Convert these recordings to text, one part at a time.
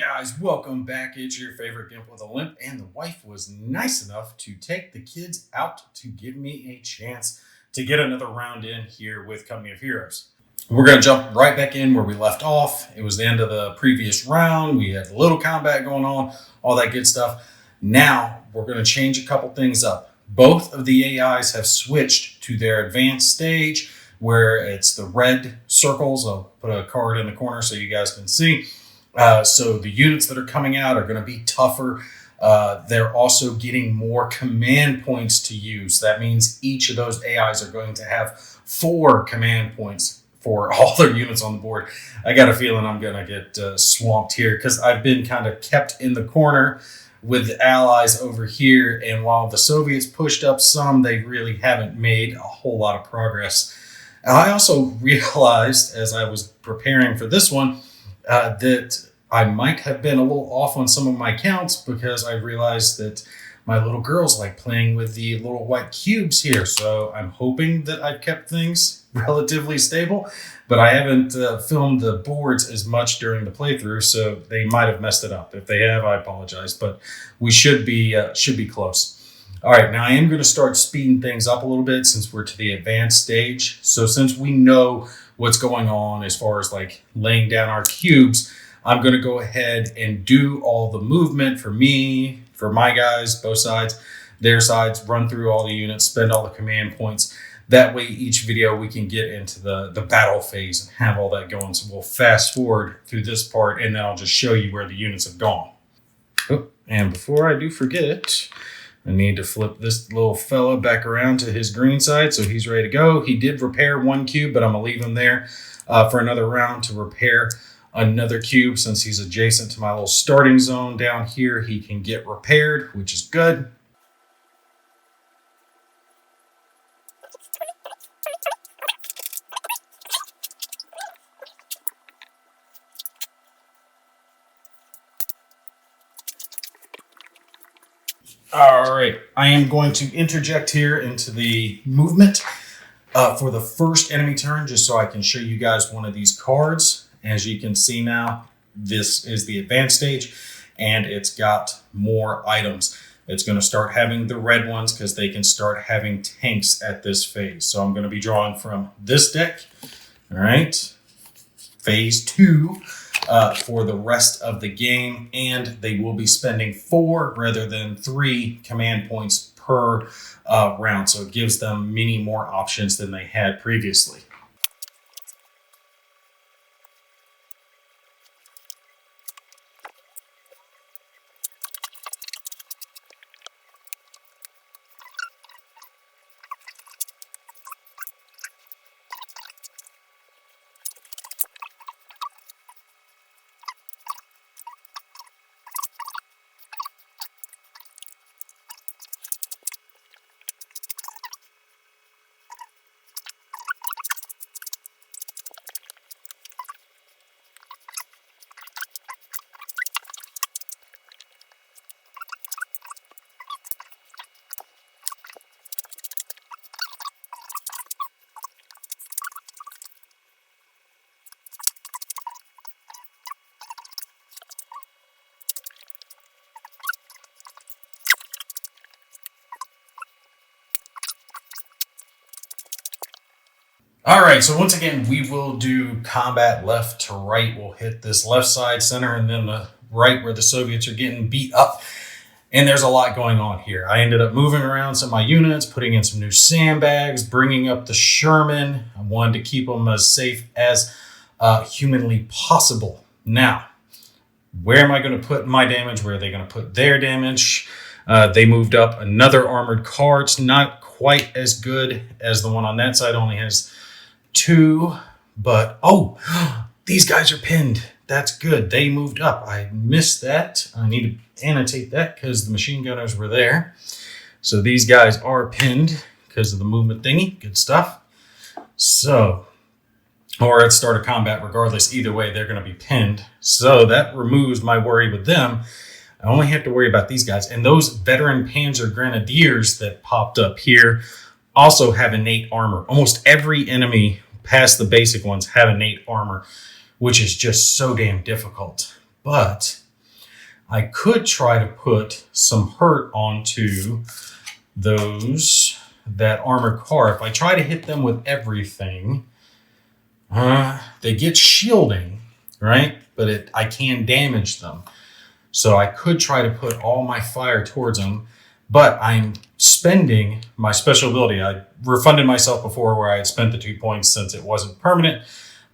guys, welcome back. It's your favorite gimp with a limp, and the wife was nice enough to take the kids out to give me a chance to get another round in here with Company of Heroes. We're going to jump right back in where we left off. It was the end of the previous round. We had a little combat going on, all that good stuff. Now we're going to change a couple things up. Both of the AIs have switched to their advanced stage where it's the red circles. I'll put a card in the corner so you guys can see. So the units that are coming out are going to be tougher. They're also getting more command points to use. That means each of those AIs are going to have 4 command points for all their units on the board. I got a feeling I'm going to get swamped here because I've been kind of kept in the corner with the allies over here. And while the Soviets pushed up some, they really haven't made a whole lot of progress. I also realized as I was preparing for this one that I might have been a little off on some of my counts because I realized that my little girls like playing with the little white cubes here. So I'm hoping that I've kept things relatively stable, but I haven't filmed the boards as much during the playthrough, so they might have messed it up. If they have, I apologize, but we should be close. All right, now I am going to start speeding things up a little bit since we're to the advanced stage. So since we know what's going on as far as like laying down our cubes, I'm going to go ahead and do all the movement for me, for my guys, both sides, their sides, run through all the units, spend all the command points. That way each video we can get into the battle phase and have all that going. So we'll fast forward through this part and then I'll just show you where the units have gone. Oh, and before I do forget, I need to flip this little fella back around to his green side so he's ready to go. He did repair 1 cube, but I'm going to leave him there for another round to repair another cube. Since he's adjacent to my little starting zone down here, he can get repaired, which is good. All right, I am going to interject here into the movement for the first enemy turn, just so I can show you guys one of these cards. As you can see now, this is the advanced stage, and it's got more items. It's going to start having the red ones because they can start having tanks at this phase. So I'm going to be drawing from this deck, all right, phase 2. For the rest of the game, and they will be spending 4 rather than 3 command points per round, so it gives them many more options than they had previously. All right, so once again, we will do combat left to right. We'll hit this left side, center, and then the right where the Soviets are getting beat up. And there's a lot going on here. I ended up moving around some of my units, putting in some new sandbags, bringing up the Sherman. I wanted to keep them as safe as humanly possible. Now, where am I going to put my damage? Where are they going to put their damage? They moved up another armored car. It's not quite as good as the one on that side. Only has 2, but oh, these guys are pinned. That's good. They moved up. I missed that. I need to annotate that because the machine gunners were there. So these guys are pinned because of the movement thingy. Good stuff. So, or let's start a combat regardless. Either way, they're going to be pinned. So that removes my worry with them. I only have to worry about these guys. And those veteran Panzer Grenadiers that popped up here also have innate armor. Almost every enemy past the basic ones have innate armor, which is just so damn difficult. But I could try to put some hurt onto those, that armored car. If I try to hit them with everything, they get shielding, right? But I can damage them. So I could try to put all my fire towards them, but I'm spending my special ability. I refunded myself before where I had spent the 2 points since it wasn't permanent,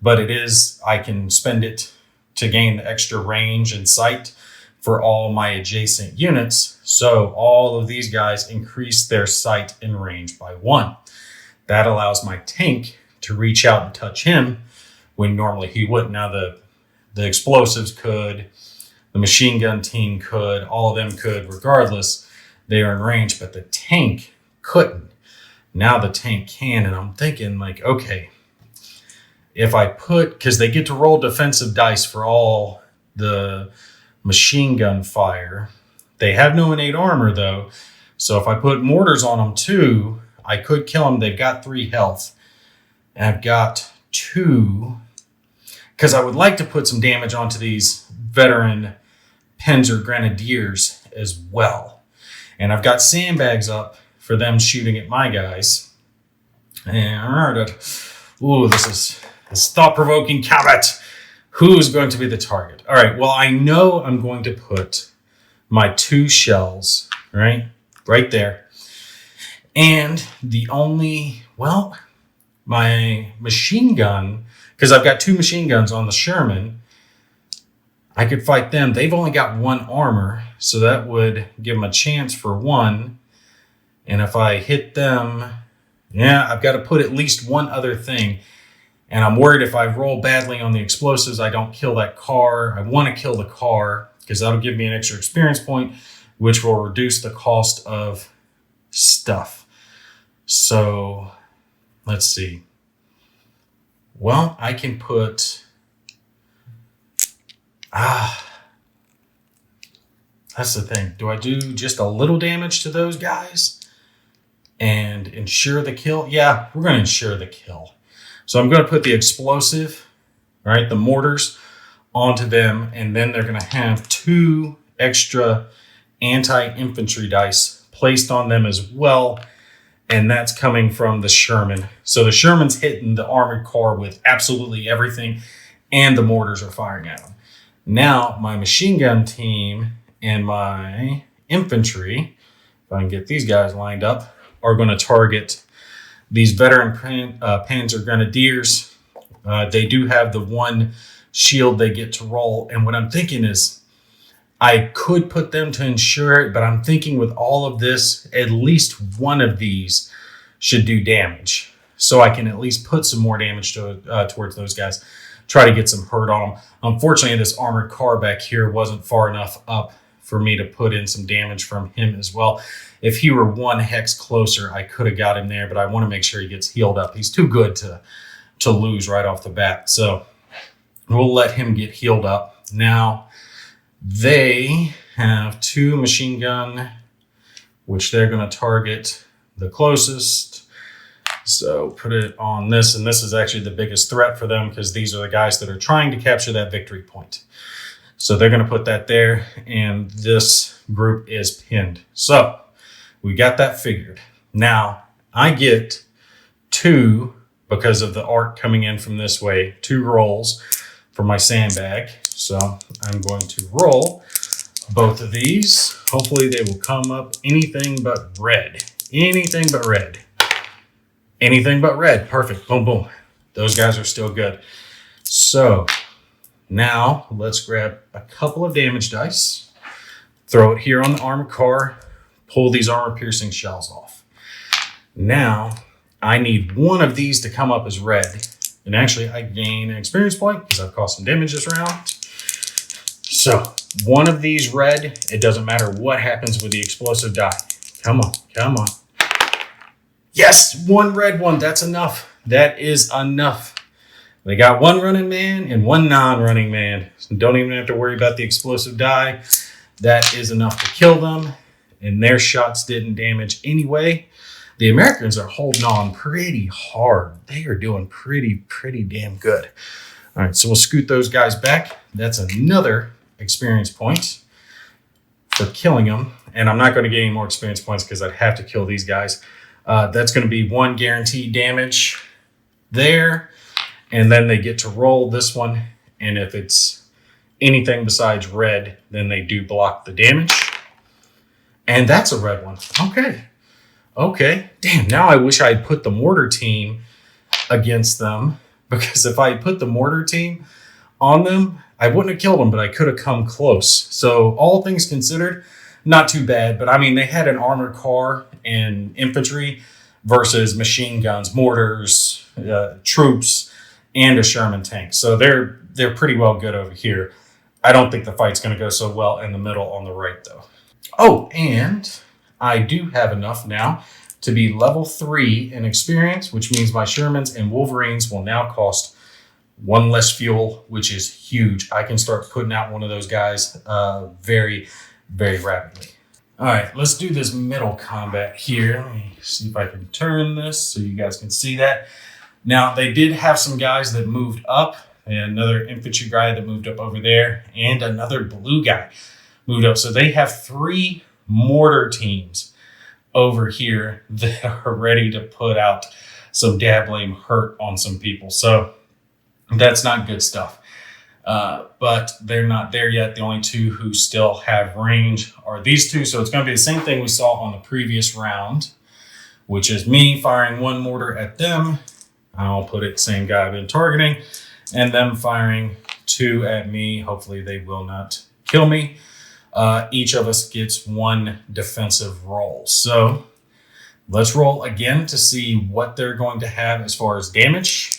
but it is, I can spend it to gain the extra range and sight for all my adjacent units. So all of these guys increase their sight and range by 1. That allows my tank to reach out and touch him when normally he wouldn't. Now the explosives could, the machine gun team could, all of them could, regardless, they are in range, but the tank couldn't. Now the tank can, and I'm thinking like, okay, if I put, because they get to roll defensive dice for all the machine gun fire. They have no innate armor though, so if I put mortars on them too, I could kill them. They've got 3 health, and I've got 2, because I would like to put some damage onto these veteran Panzer Grenadiers as well. And I've got sandbags up for them shooting at my guys. And this thought-provoking combat. Who's going to be the target? All right, well, I know I'm going to put my 2 shells, right there. And my machine gun, because I've got 2 machine guns on the Sherman, I could fight them. They've only got 1 armor, so that would give them a chance for 1. And if I hit them, I've got to put at least 1 other thing. And I'm worried if I roll badly on the explosives, I don't kill that car. I want to kill the car because that'll give me an extra experience point, which will reduce the cost of stuff. So let's see. Well, I can put... that's the thing. Do I do just a little damage to those guys and ensure the kill? Yeah, we're going to ensure the kill. So I'm going to put the explosive, right, the mortars, onto them, and then they're going to have 2 extra anti-infantry dice placed on them as well, and that's coming from the Sherman. So the Sherman's hitting the armored car with absolutely everything, and the mortars are firing at them. Now, my machine gun team and my infantry, if I can get these guys lined up, are going to target these veteran Panzer Grenadiers. They do have the 1 shield they get to roll. And what I'm thinking is I could put them to ensure it, but I'm thinking with all of this, at least 1 of these should do damage. So I can at least put some more damage towards those guys. Try to get some hurt on them. Unfortunately, this armored car back here wasn't far enough up for me to put in some damage from him as well. If he were 1 hex closer, I could have got him there, but I want to make sure he gets healed up. He's too good to lose right off the bat. So we'll let him get healed up. Now, they have 2 machine gun, which they're going to target the closest. So put it on this, and this is actually the biggest threat for them because these are the guys that are trying to capture that victory point. So they're going to put that there, and this group is pinned. So we got that figured. Now, I get 2, because of the arc coming in from this way, 2 rolls for my sandbag. So I'm going to roll both of these. Hopefully they will come up anything but red. Anything but red. Anything but red. Perfect. Boom, boom. Those guys are still good. So now let's grab a couple of damage dice. Throw it here on the armored car. Pull these armor-piercing shells off. Now I need 1 of these to come up as red. And actually I gain an experience point because I've caused some damage this round. So 1 of these red. It doesn't matter what happens with the explosive die. Come on. Come on. Yes, 1 red one. That's enough. That is enough. They got 1 running man and 1 non-running man. So don't even have to worry about the explosive die. That is enough to kill them. And their shots didn't damage anyway. The Americans are holding on pretty hard. They are doing pretty damn good. All right, so we'll scoot those guys back. That's another experience point. for killing them. And I'm not going to get any more experience points because I'd have to kill these guys. That's going to be 1 guaranteed damage there. And then they get to roll this one. And if it's anything besides red, then they do block the damage. And that's a red one. Okay. Damn, now I wish I had put the mortar team against them. Because if I had put the mortar team on them, I wouldn't have killed them, but I could have come close. So all things considered, not too bad. But I mean, they had an armored car and infantry versus machine guns, mortars, troops, and a Sherman tank. So they're pretty well good over here. I don't think the fight's going to go so well in the middle on the right, though. Oh, and I do have enough now to be level 3 in experience, which means my Shermans and Wolverines will now cost 1 less fuel, which is huge. I can start putting out one of those guys very, very rapidly. All right, let's do this middle combat here. Let me see if I can turn this so you guys can see that. Now, they did have some guys that moved up, and another infantry guy that moved up over there, and another blue guy moved up. So they have 3 mortar teams over here that are ready to put out some dabbling hurt on some people. So that's not good stuff. But they're not there yet. The only 2 who still have range are these 2. So it's going to be the same thing we saw on the previous round, which is me firing 1 mortar at them. I'll put it same guy I've been targeting, and them firing 2 at me. Hopefully they will not kill me. Each of us gets 1 defensive roll. So let's roll again to see what they're going to have as far as damage.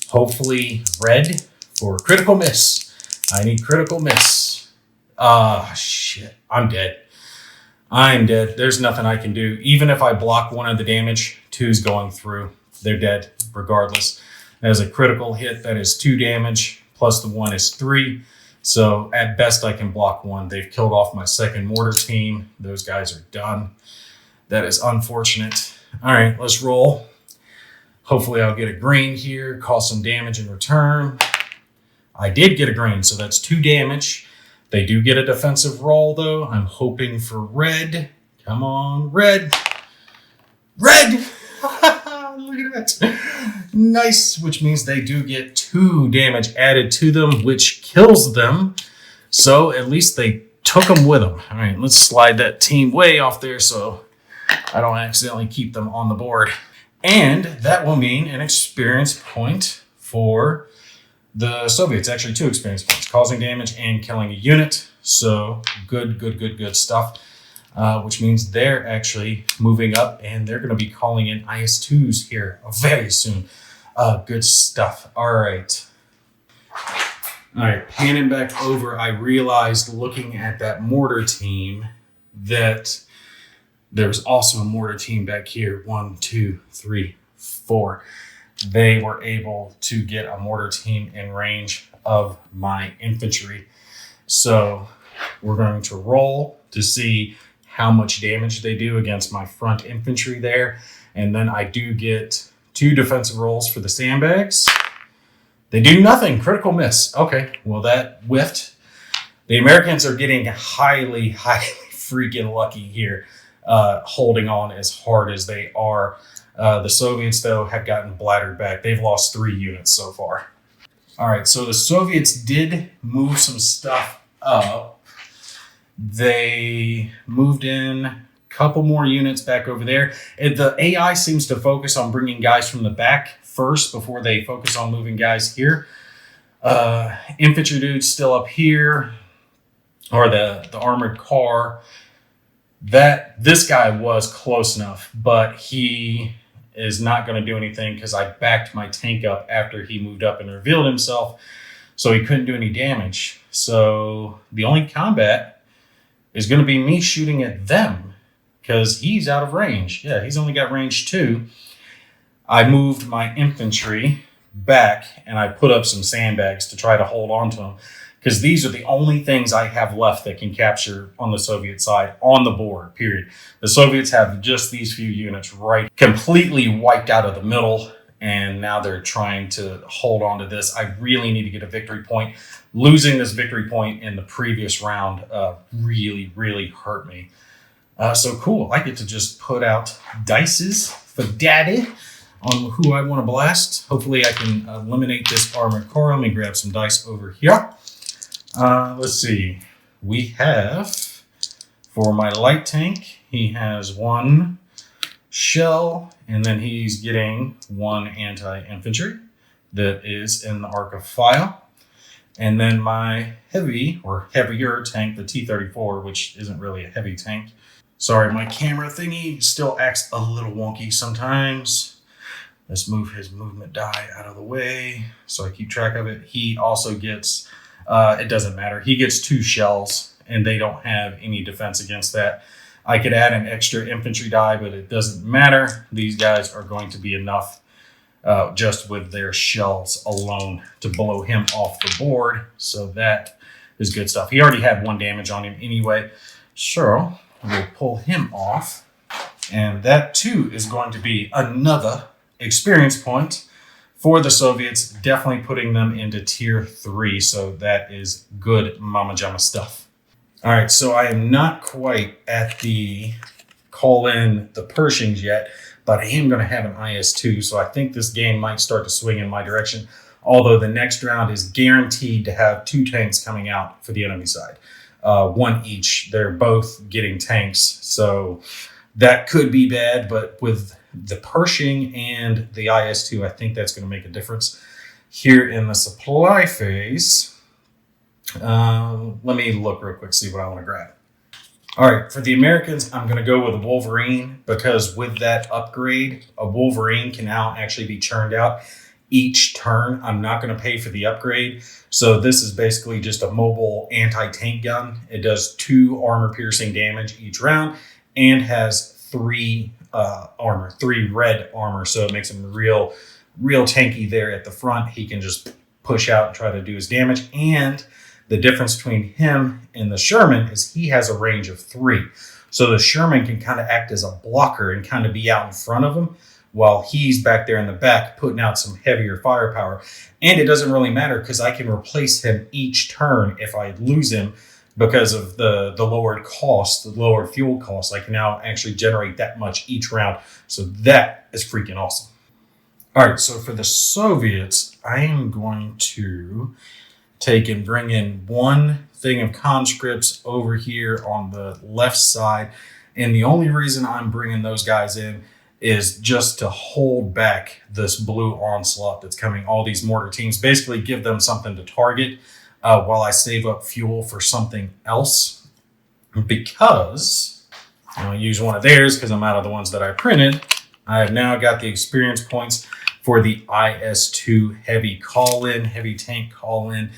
Hopefully red for critical miss. I need critical miss. Shit. I'm dead. There's nothing I can do. Even if I block 1 of the damage, 2's going through. They're dead regardless. As a critical hit, that is 2 damage, plus the 1 is 3. So at best, I can block 1. They've killed off my second mortar team. Those guys are done. That is unfortunate. All right, let's roll. Hopefully I'll get a green here, cause some damage in return. I did get a green, so that's 2 damage. They do get a defensive roll, though. I'm hoping for red. Come on, red. Red! Look at that. Nice, which means they do get 2 damage added to them, which kills them. So at least they took them with them. All right, let's slide that team way off there so I don't accidentally keep them on the board. And that will mean an experience point for the Soviets. Actually, 2 experience points, causing damage and killing a unit. So good stuff. Which means they're actually moving up, and they're going to be calling in IS-2s here very soon. Good stuff. All right, panning back over, I realized looking at that mortar team that there's also a mortar team back here. 1, 2, 3, 4. They were able to get a mortar team in range of my infantry. So we're going to roll to see how much damage they do against my front infantry there. And then I do get 2 defensive rolls for the sandbags. They do nothing. Critical miss. Okay, well, that whiffed. The Americans are getting highly freaking lucky here, holding on as hard as they are. The Soviets, though, have gotten blattered back. They've lost 3 units so far. All right, so the Soviets did move some stuff up. They moved in a couple more units back over there. The AI seems to focus on bringing guys from the back first before they focus on moving guys here. Infantry dude's still up here, or the armored car. This guy was close enough, but he is not going to do anything because I backed my tank up after he moved up and revealed himself, so he couldn't do any damage. So the only combat is going to be me shooting at them because he's out of range. Yeah, he's only got range 2. I moved my infantry back and I put up some sandbags to try to hold on to them because these are the only things I have left that can capture on the Soviet side on the board, period. The Soviets have just these few units right completely wiped out of the middle, and now they're trying to hold on to this. I really need to get a victory point. Losing this victory point in the previous round really, really hurt me. So cool. I get to just put out dices for daddy on who I want to blast. Hopefully I can eliminate this armored core. Let me grab some dice over here. Let's see. We have, for my light tank, he has 1 shell, and then he's getting 1 anti-infantry that is in the Arc of File. And then my heavy or heavier tank, the T-34, which isn't really a heavy tank. Sorry, my camera thingy still acts a little wonky sometimes. Let's move his movement die out of the way so I keep track of it. He also gets, it doesn't matter. He gets 2 shells, and they don't have any defense against that. I could add an extra infantry die, but it doesn't matter. These guys are going to be enough just with their shells alone to blow him off the board. So that is good stuff. He already had 1 damage on him anyway. So we'll pull him off. And that too is going to be another experience point for the Soviets, definitely putting them into tier 3. So that is good Mama Jama stuff. All right, so I am not quite at the call in the Pershings yet, but I am going to have an IS-2. So I think this game might start to swing in my direction. Although the next round is guaranteed to have 2 tanks coming out for the enemy side. 1 each. They're both getting tanks. So that could be bad, but with the Pershing and the IS-2, I think that's going to make a difference. Here in the supply phase, let me look real quick, see what I want to grab. All right, for the Americans, I'm going to go with a Wolverine because with that upgrade, a Wolverine can now actually be churned out each turn. I'm not going to pay for the upgrade. So this is basically just a mobile anti-tank gun. It does 2 armor-piercing damage each round and has 3 armor, 3 red armor. So it makes him real tanky there at the front. He can just push out and try to do his damage. And the difference between him and the Sherman is he has a range of 3. So the Sherman can kind of act as a blocker and kind of be out in front of him while he's back there in the back putting out some heavier firepower. And it doesn't really matter because I can replace him each turn if I lose him because of the lowered cost, the lowered fuel cost. I can now actually generate that much each round. So that is freaking awesome. All right, so for the Soviets, I am going to take and bring in 1 thing of conscripts over here on the left side. And the only reason I'm bringing those guys in is just to hold back this blue onslaught that's coming. All these mortar teams, basically give them something to target while I save up fuel for something else. Because I'll use one of theirs because I'm out of the ones that I printed. I have now got the experience points for the IS-2 heavy call-in, heavy tank call-in,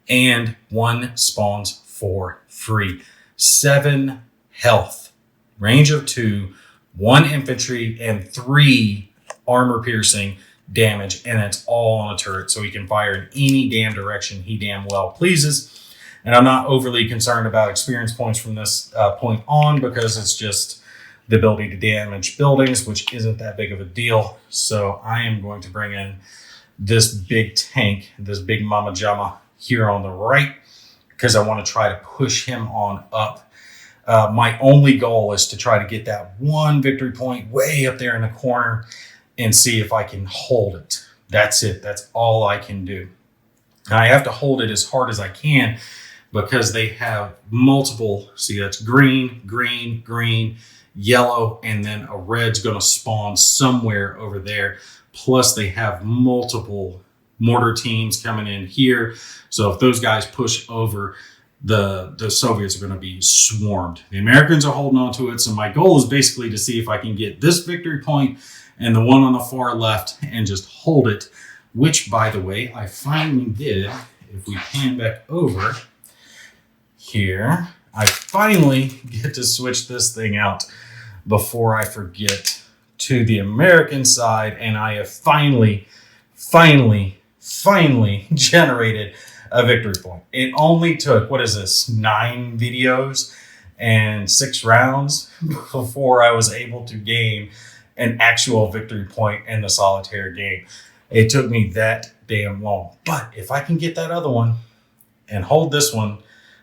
and 1 spawns for free. 7 health, range of 2, 1 infantry, and 3 armor-piercing damage, and it's all on a turret, so he can fire in any damn direction he damn well pleases. And I'm not overly concerned about experience points from this point on because it's just the ability to damage buildings, which isn't that big of a deal. So I am going to bring in this big tank, this big Mama Jama here on the right, because I want to try to push him on up. My only goal is to try to get that 1 victory point way up there in the corner and see if I can hold it. That's it. That's all I can do. And I have to hold it as hard as I can because they have multiple, see that's green, green, green, yellow, and then a red's going to spawn somewhere over there. Plus they have multiple mortar teams coming in here. So if those guys push over, the Soviets are going to be swarmed. The Americans are holding on to it. So my goal is basically to see if I can get this victory point and the one on the far left and just hold it, which, by the way, I finally did. If we pan back over here, I finally get to switch this thing out before I forget to the American side, and I have finally generated a victory point. It only took, 9 videos and 6 rounds before I was able to gain an actual victory point in the solitaire game. It took me that damn long. But if I can get that other one and hold this one,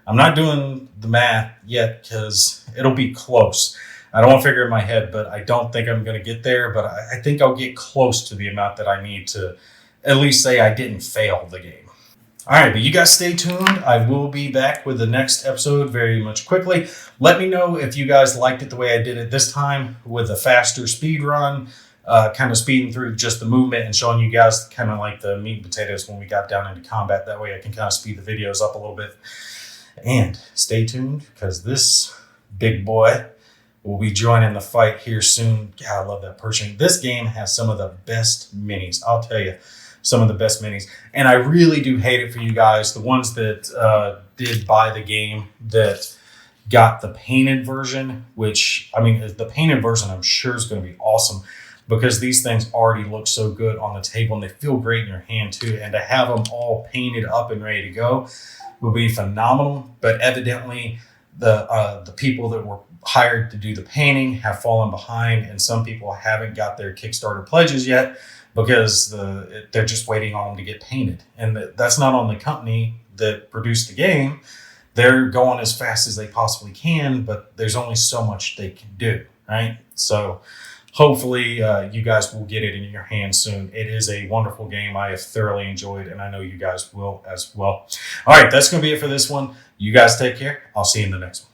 I'm not doing the math yet because it'll be close. I don't want to figure in my head, but I don't think I'm going to get there. But I think I'll get close to the amount that I need to at least say I didn't fail the game. All right, but you guys stay tuned. I will be back with the next episode very much quickly. Let me know if you guys liked it the way I did it this time with a faster speed run, kind of speeding through just the movement and showing you guys kind of like the meat and potatoes when we got down into combat. That way I can kind of speed the videos up a little bit. And stay tuned because this big boy will be joining the fight here soon. God, I love that Pershing. This game has some of the best minis. I'll tell you. Some of the best minis. And I really do hate it for you guys, the ones that did buy the game that got the painted version, which, I mean, the painted version I'm sure is going to be awesome because these things already look so good on the table and they feel great in your hand too. And to have them all painted up and ready to go will be phenomenal. But evidently the people that were hired to do the painting have fallen behind, and some people haven't got their Kickstarter pledges yet, because they're just waiting on them to get painted. And that's not on the company that produced the game. They're going as fast as they possibly can, but there's only so much they can do, right? So hopefully you guys will get it in your hands soon. It is a wonderful game. I have thoroughly enjoyed, and I know you guys will as well. All right, that's going to be it for this one. You guys take care. I'll see you in the next one.